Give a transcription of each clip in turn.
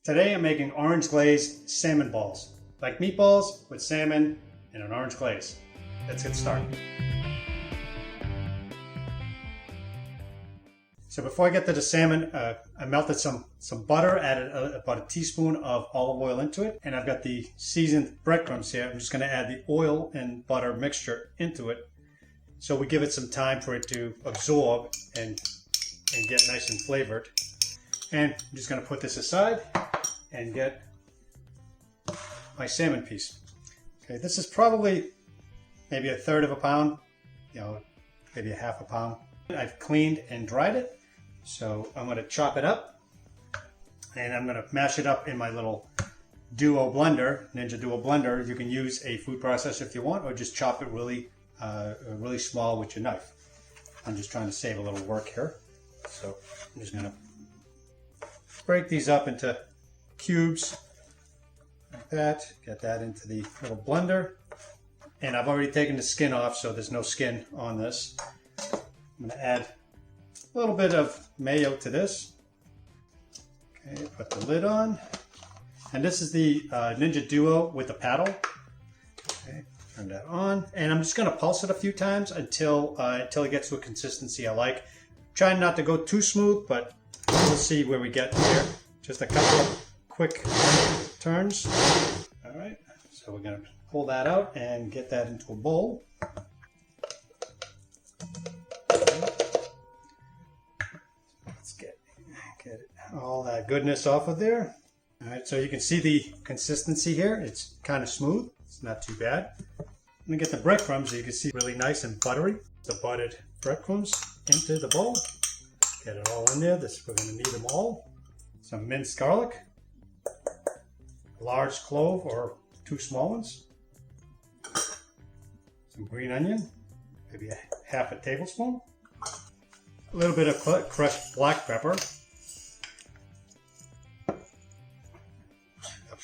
Today I'm making orange glazed salmon balls, like meatballs with salmon and an orange glaze. Let's get started. So before I get to the salmon, I melted some butter, added about a teaspoon of olive oil into it, and I've got the seasoned breadcrumbs here. I'm just going to add the oil and butter mixture into it, so we give it some time for it to absorb and get nice and flavored. And I'm just going to put this aside and get my salmon piece. Okay, this is probably maybe a third of a pound, maybe a half a pound. I've cleaned and dried it, so I'm going to chop it up, and I'm going to mash it up in my little Duo blender, Ninja Duo blender. You can use a food processor if you want, or just chop it really small with your knife. I'm just trying to save a little work here, so I'm just going to break these up into cubes like that. Get that into the little blender, and I've already taken the skin off, so there's no skin on this. I'm going to add a little bit of mayo to this. Okay, put the lid on, and this is the Ninja Duo with the paddle. Okay, turn that on, and I'm just going to pulse it a few times until it gets to a consistency I like. Trying not to go too smooth, but we'll see where we get here. Just a couple of quick turns. All right, so we're going to pull that out and get that into a bowl. Let's get all that goodness off of there. All right, so you can see the consistency here. It's kind of smooth. It's not too bad. I'm going to get the breadcrumbs so you can see really nice and buttery. The buttered breadcrumbs into the bowl. Get it all in there. We're going to need them all. Some minced garlic, a large clove or 2 small ones, some green onion, maybe a half a tablespoon, a little bit of crushed black pepper, a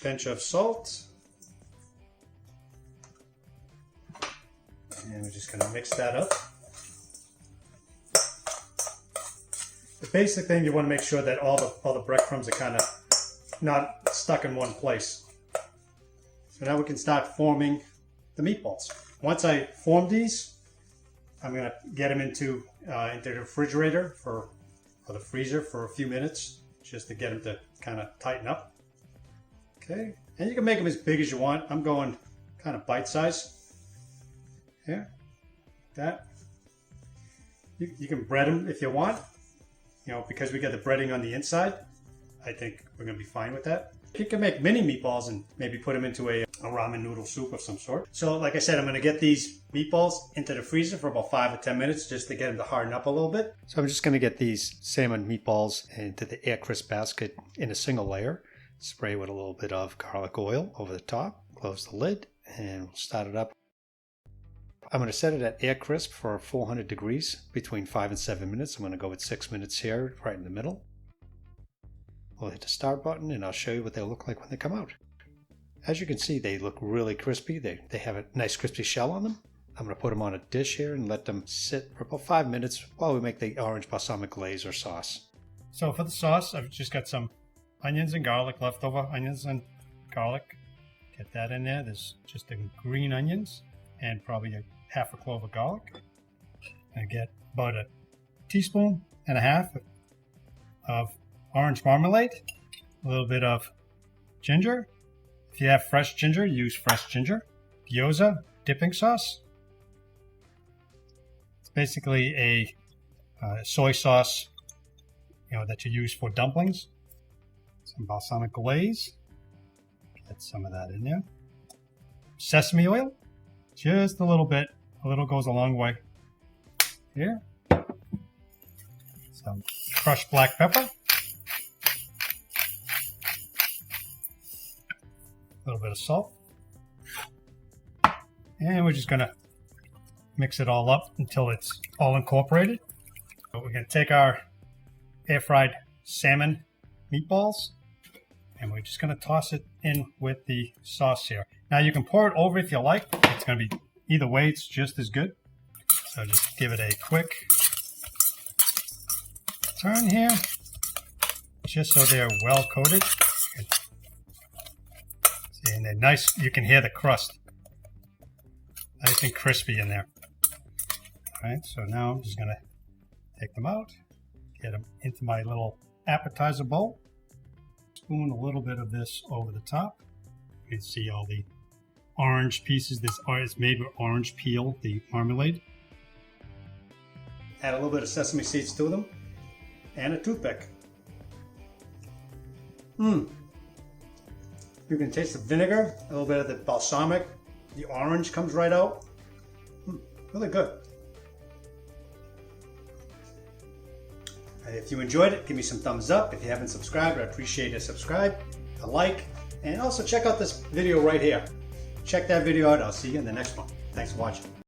pinch of salt, and we're just going to mix that up. The basic thing, you want to make sure that all the breadcrumbs are kind of not stuck in one place. So now we can start forming the meatballs. Once I form these, I'm going to get them into the refrigerator or the freezer for a few minutes, just to get them to kind of tighten up. Okay, and you can make them as big as you want. I'm going kind of bite size. Here, that. You can bread them if you want. Because we get the breading on the inside, I think we're going to be fine with that. You can make mini meatballs and maybe put them into a ramen noodle soup of some sort. So like I said, I'm going to get these meatballs into the freezer for about 5 or 10 minutes just to get them to harden up a little bit. So I'm just going to get these salmon meatballs into the air crisp basket in a single layer. Spray with a little bit of garlic oil over the top. Close the lid and we'll start it up. I'm going to set it at air crisp for 400 degrees between 5 and 7 minutes. I'm going to go with 6 minutes here, right in the middle. We'll hit the start button and I'll show you what they look like when they come out. As you can see, they look really crispy. They have a nice crispy shell on them. I'm going to put them on a dish here and let them sit for about 5 minutes while we make the orange balsamic glaze or sauce. So for the sauce, I've just got some onions and garlic, leftover onions and garlic. Get that in there. There's just the green onions and probably a half a clove of garlic. I get about a teaspoon and a half of orange marmalade, a little bit of ginger. If you have fresh ginger, use fresh ginger. Gyoza dipping sauce. It's basically a soy sauce, that you use for dumplings. Some balsamic glaze. Get some of that in there. Sesame oil, just a little bit. A little goes a long way. Here, some crushed black pepper, a little bit of salt, and we're just going to mix it all up until it's all incorporated. So we're going to take our air fried salmon meatballs and we're just going to toss it in with the sauce here. Now you can pour it over if you like. It's going to be either way, it's just as good. So just give it a quick turn here, just so they're well coated. And And they're nice. You can hear the crust. Nice and crispy in there. All right, so now I'm just going to take them out, get them into my little appetizer bowl. Spoon a little bit of this over the top. You can see all the orange pieces. This is made with orange peel, the marmalade. Add a little bit of sesame seeds to them and a toothpick. You can taste the vinegar, a little bit of the balsamic. The orange comes right out. Really good. If you enjoyed it, give me some thumbs up. If you haven't subscribed, I'd appreciate a subscribe, a like, and also check out this video right here. Check that video out. I'll see you in the next one. Thanks for watching.